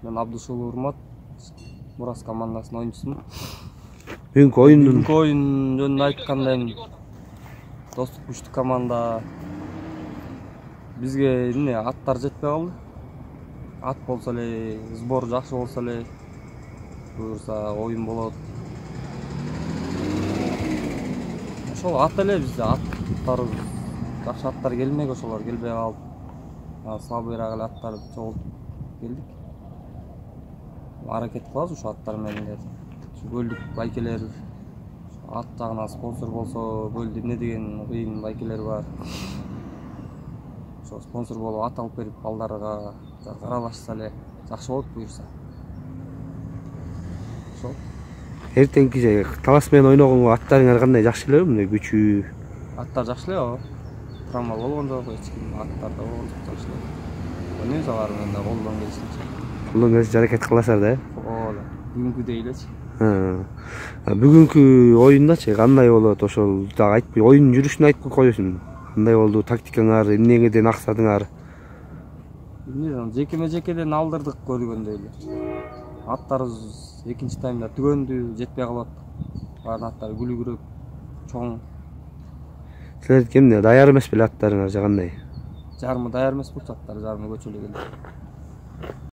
Мен Абдышулуу Урмат, Мурас командасынын оюнчусумун. Бүгүнкү Oyun жөнүндө айтканда эми достук күчтүү команда. Бизге эмне аттар жетпей калды. Ат болсо эле, сбор жакшы болсо эле, буюрса оюн болот. Ошол ат эле бизде аттар жакшы аттар келмек, ошолор келбей калып. Слабыйраак эле аттарды чогултуп келдик. Аракет кылабыз ошо аттар менен. Көлдүк байкелер, ат жагынан спонсор болсо, көлдү эмне деген кыйын байкелер бар. Ошо спонсор болуп ат алып берип балдарга каралашса эле жакшы болот буюрса. Ошол. эртеңки талас менен ойногонго аттарыңар кандай, жакшы элеби? Мындай күчүү? Аттар жакшы эле, ооба. Травма болгон жок, эч ким аттарда болгон жок, жакшы эле. Ойнойбуз алар менен да колдон келишинче. Колдон келишинче аракет кыласыздар да? Ооба. Бүгүнкүдөй элечи. Бүгүнкү оюндачы кандай болот? Ошол дагы айтпай, оюндун жүрүшүн айтып коесуң. Кандай болду тактикаңар, эмнеңеден аксадыңар? Жекеден алдырдык көргөндөй эле. Аттарыбыз экинчи таймда түгөндү, жетпей калып аттык. Баардык аттар күлүгүрөк, чоң. Силер эмне, даяр эмес беле аттарыңар же кандай? Жарымы даяр эмес болчу аттар, жарымы көчөлү келди.